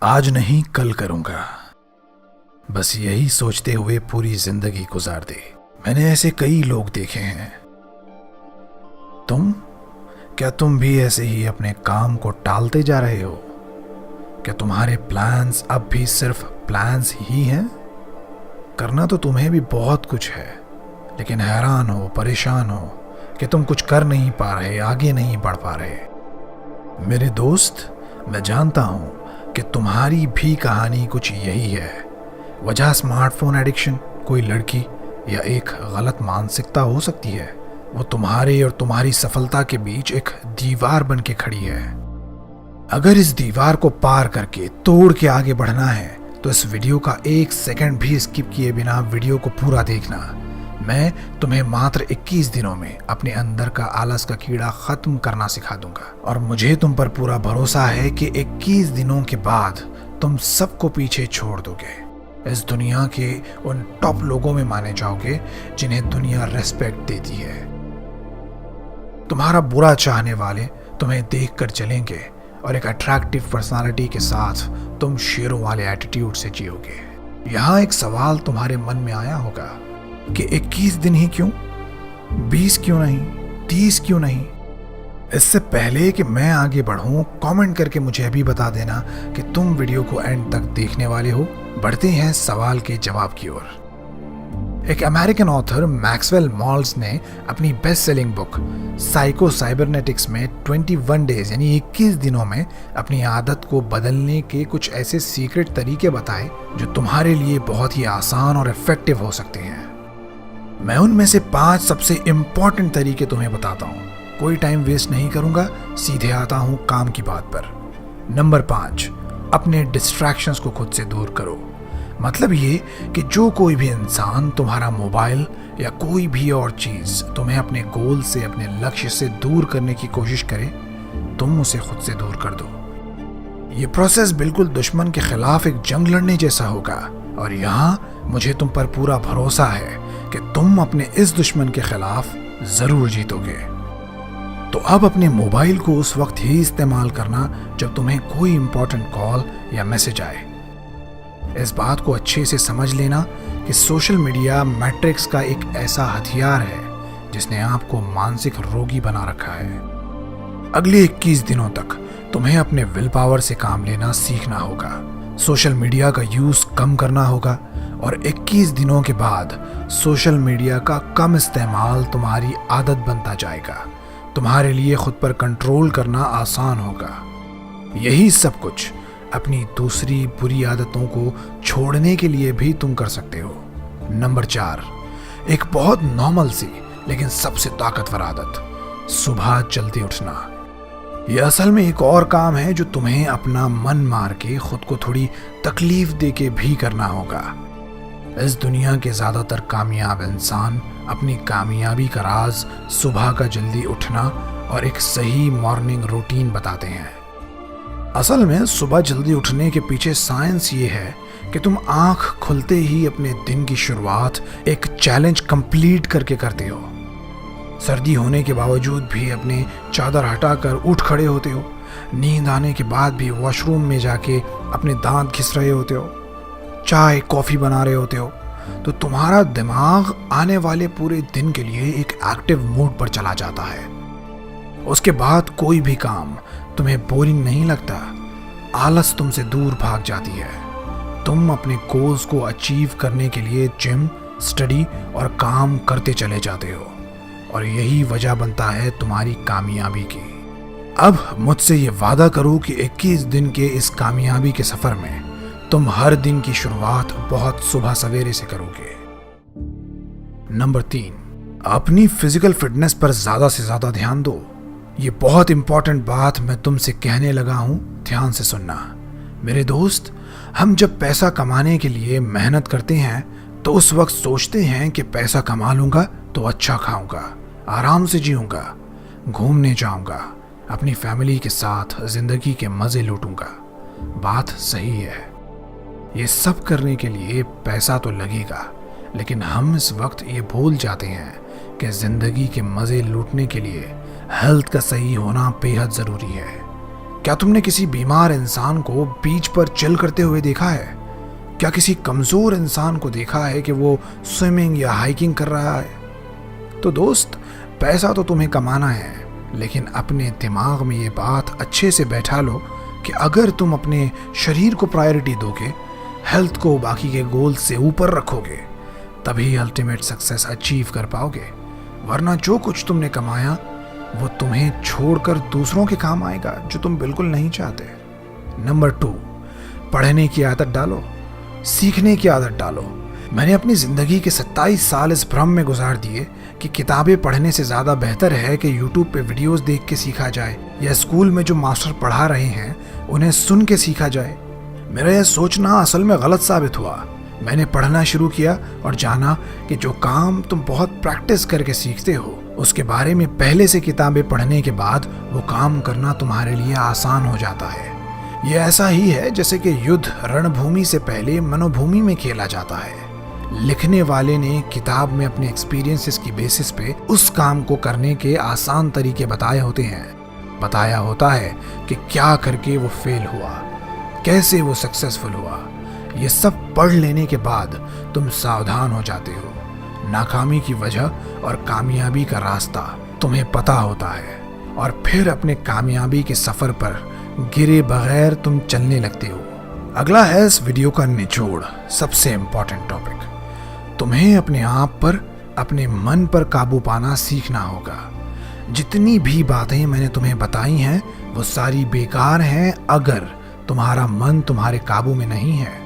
आज नहीं कल करूंगा, बस यही सोचते हुए पूरी जिंदगी गुजार दी। मैंने ऐसे कई लोग देखे हैं। क्या तुम भी ऐसे ही अपने काम को टालते जा रहे हो? क्या तुम्हारे प्लान्स अब भी सिर्फ प्लान्स ही हैं? करना तो तुम्हें भी बहुत कुछ है, लेकिन हैरान हो, परेशान हो कि तुम कुछ कर नहीं पा रहे, आगे नहीं बढ़ पा रहे। मेरे दोस्त, मैं जानता हूं कि तुम्हारी भी कहानी कुछ यही है। वजह स्मार्टफोन एडिक्शन, कोई लड़की या एक गलत मानसिकता हो सकती है। वो तुम्हारे और तुम्हारी सफलता के बीच एक दीवार बन के खड़ी है। अगर इस दीवार को पार करके तोड़ के आगे बढ़ना है तो इस वीडियो का 1 सेकंड भी स्किप किए बिना वीडियो को पूरा देखना। मैं तुम्हें मात्र 21 दिनों में अपने अंदर का आलस का कीड़ा खत्म करना सिखा दूंगा, और मुझे तुम पर पूरा भरोसा है कि 21 दिनों के बाद तुम सबको पीछे छोड़ दोगे। इस दुनिया के उन टॉप लोगों में माने जाओगे जिन्हें दुनिया रेस्पेक्ट देती है। तुम्हारा बुरा चाहने वाले तुम्हें देखकर चलेंगे और एक अट्रैक्टिव पर्सनालिटी के साथ तुम शेरों वाले एटीट्यूड से जियोगे। यहाँ एक सवाल तुम्हारे मन में आया होगा कि 21 दिन ही क्यों, 20 क्यों नहीं, 30 क्यों नहीं? इससे पहले कि मैं आगे बढ़ूं, कमेंट करके मुझे अभी बता देना कि तुम वीडियो को एंड तक देखने वाले हो। बढ़ते हैं सवाल के जवाब की ओर। एक अमेरिकन ऑथर मैक्सवेल मॉल्स ने अपनी best selling book psycho cybernetics में 21 डेज यानी 21 दिनों में अपनी आदत को बदलने के कुछ ऐसे सीक्रेट तरीके बताए जो तुम्हारे लिए बहुत ही आसान और इफेक्टिव हो सकते हैं। मैं उनमें से 5 सबसे इंपॉर्टेंट तरीके तुम्हें बताता हूँ। कोई टाइम वेस्ट नहीं करूंगा, सीधे आता हूं काम की बात पर। नंबर 5, अपने डिस्ट्रैक्शंस को खुद से दूर करो। मतलब ये कि जो कोई भी इंसान, तुम्हारा मोबाइल या कोई भी और चीज तुम्हें अपने गोल से, अपने लक्ष्य से दूर करने की कोशिश करे, तुम उसे खुद से दूर कर दो। ये प्रोसेस बिल्कुल दुश्मन के खिलाफ एक जंग लड़ने जैसा होगा, और यहाँ मुझे तुम पर पूरा भरोसा है कि तुम अपने इस दुश्मन के खिलाफ जरूर जीतोगे। तो अब अपने मोबाइल को उस वक्त ही इस्तेमाल करना जब तुम्हें कोई इंपॉर्टेंट कॉल या मैसेज आए। इस बात को अच्छे से समझ लेना कि सोशल मीडिया मैट्रिक्स का एक ऐसा हथियार है जिसने आपको मानसिक रोगी बना रखा है। अगले 21 दिनों तक तुम्हें अपने विल पावर से काम लेना सीखना होगा। सोशल मीडिया का यूज कम करना होगा, और 21 दिनों के बाद सोशल मीडिया का कम इस्तेमाल तुम्हारी आदत बनता जाएगा। तुम्हारे लिए खुद पर कंट्रोल करना आसान होगा। यही सब कुछ अपनी दूसरी बुरी आदतों को छोड़ने के लिए भी तुम कर सकते हो। नंबर 4, एक बहुत नॉर्मल सी लेकिन सबसे ताकतवर आदत, सुबह जल्दी उठना। यह असल में एक और काम है जो तुम्हें अपना मन मार के खुद को थोड़ी तकलीफ दे के भी करना होगा। इस दुनिया के ज्यादातर कामयाब इंसान अपनी कामयाबी का राज सुबह का जल्दी उठना और एक सही मॉर्निंग रूटीन बताते हैं। असल में सुबह जल्दी उठने के पीछे साइंस ये है कि तुम आंख खुलते ही अपने दिन की शुरुआत एक चैलेंज कंप्लीट करके करते हो। सर्दी होने के बावजूद भी अपने चादर हटाकर उठ खड़े होते हो। नींद आने के बाद भी वॉशरूम में जाके अपने दांत घिस रहे होते हो, चाय कॉफी बना रहे होते हो। तो तुम्हारा दिमाग आने वाले पूरे दिन के लिए एक एक्टिव मोड पर चला जाता है। उसके बाद कोई भी काम तुम्हें बोरिंग नहीं लगता, आलस तुमसे दूर भाग जाती है। तुम अपने गोल्स को अचीव करने के लिए जिम, स्टडी और काम करते चले जाते हो, और यही वजह बनता है तुम्हारी कामयाबी की। अब मुझसे ये वादा करो कि 21 दिन के इस कामयाबी के सफर में तुम हर दिन की शुरुआत बहुत सुबह सवेरे से करोगे। नंबर 3, अपनी फिजिकल फिटनेस पर ज्यादा से ज्यादा ध्यान दो। ये बहुत इंपॉर्टेंट बात मैं तुमसे कहने लगा हूं, ध्यान से सुनना। मेरे दोस्त, हम जब पैसा कमाने के लिए मेहनत करते हैं तो उस वक्त सोचते हैं कि पैसा कमा लूंगा तो अच्छा खाऊंगा, आराम से जीऊंगा, घूमने जाऊंगा, अपनी फैमिली के साथ जिंदगी के मजे लूटूंगा। बात सही है, ये सब करने के लिए पैसा तो लगेगा, लेकिन हम इस वक्त ये भूल जाते हैं कि जिंदगी के मजे लूटने के लिए हेल्थ का सही होना बेहद जरूरी है। क्या तुमने किसी बीमार इंसान को बीच पर चिल करते हुए देखा है? क्या किसी कमज़ोर इंसान को देखा है कि वो स्विमिंग या हाइकिंग कर रहा है? तो दोस्त, पैसा तो तुम्हें कमाना है, लेकिन अपने दिमाग में ये बात अच्छे से बैठा लो कि अगर तुम अपने शरीर को प्रायोरिटी दोगे, हेल्थ को बाकी के गोल से ऊपर रखोगे, तभी अल्टीमेट सक्सेस अचीव कर पाओगे। वरना जो कुछ तुमने कमाया वो तुम्हें छोड़कर दूसरों के काम आएगा, जो तुम बिल्कुल नहीं चाहते। नंबर 2, पढ़ने की आदत डालो, सीखने की आदत डालो। मैंने अपनी ज़िंदगी के 27 साल इस भ्रम में गुजार दिए कि किताबें पढ़ने से ज़्यादा बेहतर है कि यूट्यूब पे वीडियोस देख के सीखा जाए, या स्कूल में जो मास्टर पढ़ा रहे हैं उन्हें सुन के सीखा जाए। मेरा यह सोचना असल में गलत साबित हुआ। मैंने पढ़ना शुरू किया और जाना कि जो काम तुम बहुत प्रैक्टिस करके सीखते हो, उसके बारे में पहले से किताबें पढ़ने के बाद वो काम करना तुम्हारे लिए आसान हो जाता है। ये ऐसा ही है जैसे कि युद्ध रणभूमि से पहले मनोभूमि में खेला जाता है। लिखने वाले ने किताब में अपने एक्सपीरियंसेस की बेसिस पे उस काम को करने के आसान तरीके बताए होते हैं। बताया होता है कि क्या करके वो फेल हुआ, कैसे वो सक्सेसफुल हुआ। ये सब पढ़ लेने के बाद तुम सावधान हो जाते हो। नाकामी की वजह और कामयाबी का रास्ता तुम्हें पता होता है, और फिर अपने कामयाबी के सफर पर गिरे बगैर तुम चलने लगते हो। अगला है इस वीडियो का निचोड़, सबसे इम्पोर्टेंट टॉपिक। तुम्हें अपने आप पर, अपने मन पर काबू पाना सीखना होगा। जितनी भी बातें मैंने तुम्हें बताई हैं वो सारी बेकार हैं अगर तुम्हारा मन तुम्हारे काबू में नहीं है।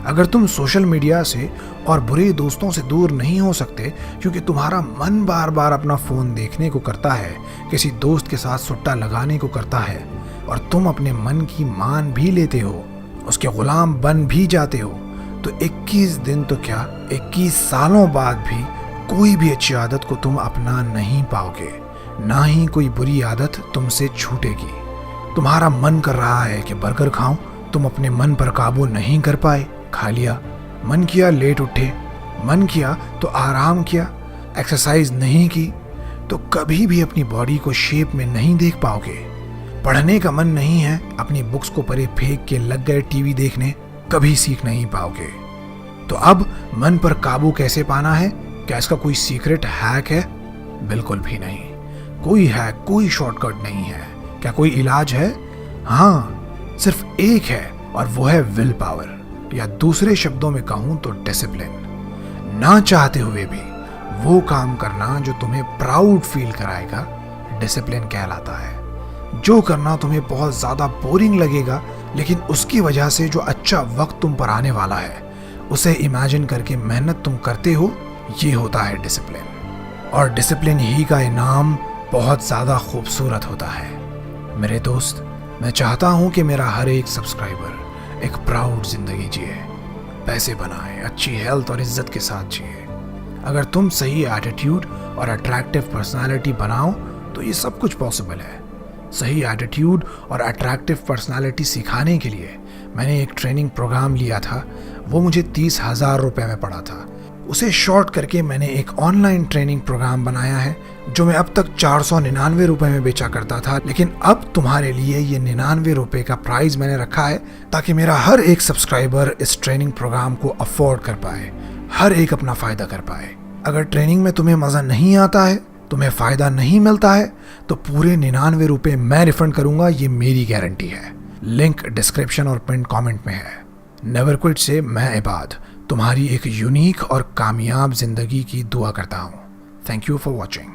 अगर तुम सोशल मीडिया से और बुरे दोस्तों से दूर नहीं हो सकते क्योंकि तुम्हारा मन बार बार अपना फ़ोन देखने को करता है, किसी दोस्त के साथ सुट्टा लगाने को करता है, और तुम अपने मन की मान भी लेते हो, उसके गुलाम बन भी जाते हो, तो 21 दिन तो क्या 21 सालों बाद भी कोई भी अच्छी आदत को तुम अपना नहीं पाओगे, ना ही कोई बुरी आदत तुमसे छूटेगी। तुम्हारा मन कर रहा है कि बर्गर खाऊं, तुम अपने मन पर काबू नहीं कर पाए, खा लिया। मन किया लेट उठे, मन किया तो आराम किया। एक्सरसाइज नहीं की तो कभी भी अपनी बॉडी को शेप में नहीं देख पाओगे। पढ़ने का मन नहीं है, अपनी बुक्स को परे फेंक के लग गए टीवी देखने, कभी सीख नहीं पाओगे। तो अब मन पर काबू कैसे पाना है? क्या इसका कोई सीक्रेट हैक है? बिल्कुल भी नहीं। कोई हैक, कोई शॉर्टकट नहीं है। क्या कोई इलाज है? हाँ, सिर्फ एक है, और वो है विल पावर, या दूसरे शब्दों में कहूं तो डिसिप्लिन। ना चाहते हुए भी वो काम करना जो तुम्हें प्राउड फील कराएगा, डिसिप्लिन कहलाता है। जो करना तुम्हें बहुत ज्यादा बोरिंग लगेगा, लेकिन उसकी वजह से जो अच्छा वक्त तुम पर आने वाला है उसे इमेजिन करके मेहनत तुम करते हो, ये होता है डिसिप्लिन। और डिसिप्लिन ही का इनाम बहुत ज्यादा खूबसूरत होता है। मेरे दोस्त, मैं चाहता हूं कि मेरा हर एक सब्सक्राइबर एक प्राउड जिंदगी जिए, पैसे बनाए, अच्छी हेल्थ और इज्जत के साथ जिए। अगर तुम सही एटीट्यूड और अट्रैक्टिव पर्सनालिटी बनाओ तो ये सब कुछ पॉसिबल है। सही एटीट्यूड और अट्रैक्टिव पर्सनालिटी सिखाने के लिए मैंने एक ट्रेनिंग प्रोग्राम लिया था, वो मुझे 30,000 रुपये में पड़ा था। उसे शॉर्ट करके मैंने एक ऑनलाइन ट्रेनिंग प्रोग्राम बनाया है जो मैं अब तक 499 रुपये में बेचा करता था, लेकिन अब तुम्हारे लिए ये 99 रुपये का प्राइस मैंने रखा है ताकि मेरा हर एक सब्सक्राइबर इस ट्रेनिंग प्रोग्राम को अफोर्ड कर पाए, हर एक अपना फ़ायदा कर पाए। अगर ट्रेनिंग में तुम्हें मज़ा नहीं आता है, तुम्हें फ़ायदा नहीं मिलता है, तो पूरे 99 रुपये मैं रिफंड करूंगा, ये मेरी गारंटी है। लिंक डिस्क्रिप्शन और पिन कमेंट में है। नेवर क्विट से मैं इबाद तुम्हारी एक यूनिक और कामयाब जिंदगी की दुआ करता हूँ। Thank you for watching.